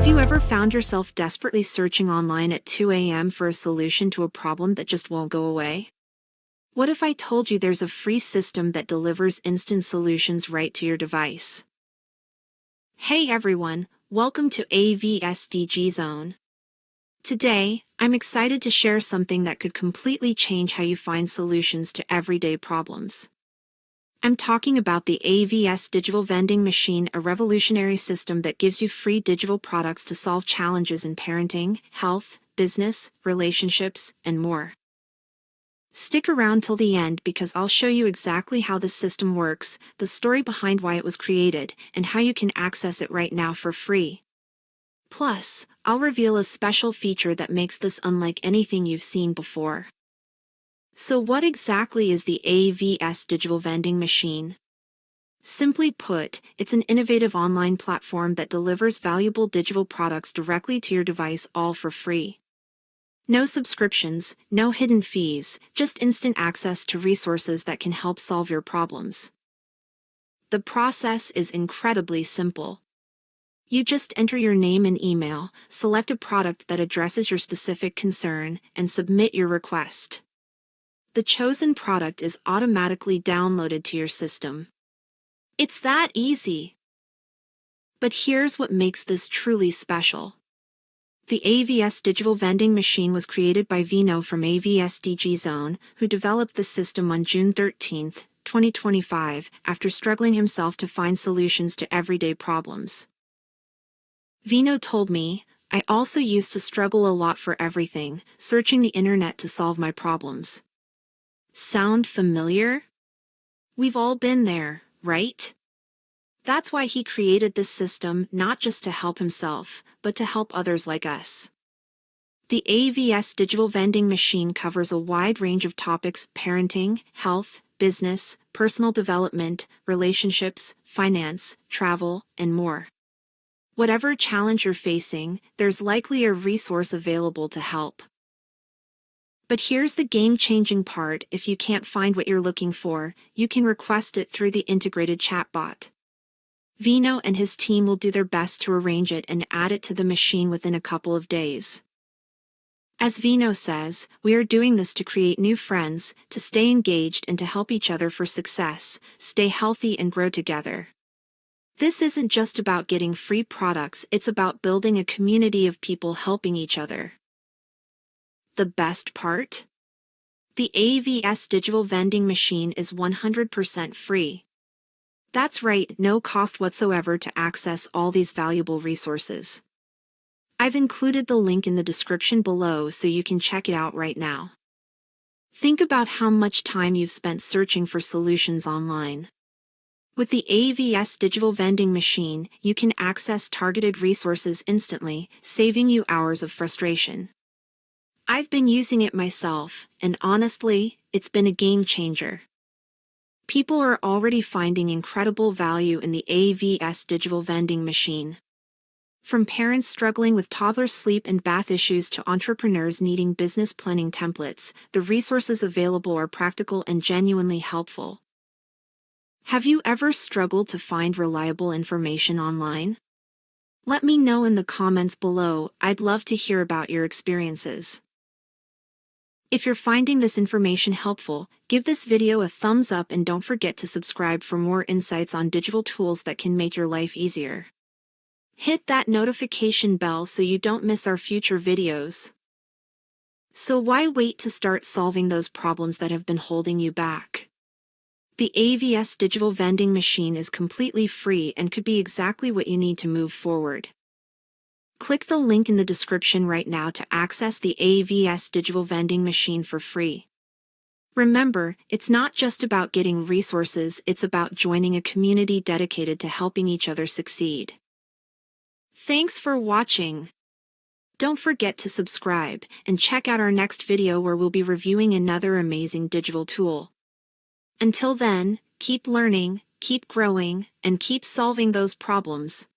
Have you ever found yourself desperately searching online at 2 a.m. for a solution to a problem that just won't go away? What if I told you there's a free system that delivers instant solutions right to your device? Hey everyone, welcome to AVSDG Zone. Today, I'm excited to share something that could completely change how you find solutions to everyday problems. I'm talking about the AVS Digital Vending Machine, a revolutionary system that gives you free digital products to solve challenges in parenting, health, business, relationships, and more. Stick around till the end because I'll show you exactly how this system works, the story behind why it was created, and how you can access it right now for free. Plus, I'll reveal a special feature that makes this unlike anything you've seen before. So what exactly is the AVS Digital Vending Machine? Simply put, it's an innovative online platform that delivers valuable digital products directly to your device, all for free. No subscriptions, no hidden fees, just instant access to resources that can help solve your problems. The process is incredibly simple. You just enter your name and email, select a product that addresses your specific concern, and submit your request. The chosen product is automatically downloaded to your system. It's that easy. But here's what makes this truly special. The AVS Digital Vending Machine was created by Vino from AVSDG Zone, who developed the system on June 13, 2025, after struggling himself to find solutions to everyday problems. Vino told me, "I also used to struggle a lot for everything, searching the internet to solve my problems." Sound familiar? We've all been there, right? That's why he created this system, not just to help himself, but to help others like us. The AVS Digital Vending Machine covers a wide range of topics: parenting, health, business, personal development, relationships, finance, travel, and more. Whatever challenge you're facing, there's likely a resource available to help. But here's the game-changing part: if you can't find what you're looking for, you can request it through the integrated chatbot. Vino and his team will do their best to arrange it and add it to the machine within a couple of days. As Vino says, "We are doing this to create new friends, to stay engaged and to help each other for success, stay healthy and grow together." This isn't just about getting free products, it's about building a community of people helping each other. The best part? The AVS Digital Vending Machine is 100% free. That's right, no cost whatsoever to access all these valuable resources. I've included the link in the description below so you can check it out right now. Think about how much time you've spent searching for solutions online. With the AVS Digital Vending Machine, you can access targeted resources instantly, saving you hours of frustration. I've been using it myself, and honestly, it's been a game changer. People are already finding incredible value in the AVS Digital Vending Machine. From parents struggling with toddler sleep and bath issues to entrepreneurs needing business planning templates, the resources available are practical and genuinely helpful. Have you ever struggled to find reliable information online? Let me know in the comments below. I'd love to hear about your experiences. If you're finding this information helpful, give this video a thumbs up and don't forget to subscribe for more insights on digital tools that can make your life easier. Hit that notification bell so you don't miss our future videos. So why wait to start solving those problems that have been holding you back? The AVS Digital Vending Machine is completely free and could be exactly what you need to move forward. Click the link in the description right now to access the AVS Digital Vending Machine for free. Remember, it's not just about getting resources, it's about joining a community dedicated to helping each other succeed. Thanks for watching. Don't forget to subscribe and check out our next video where we'll be reviewing another amazing digital tool. Until then, keep learning, keep growing, and keep solving those problems.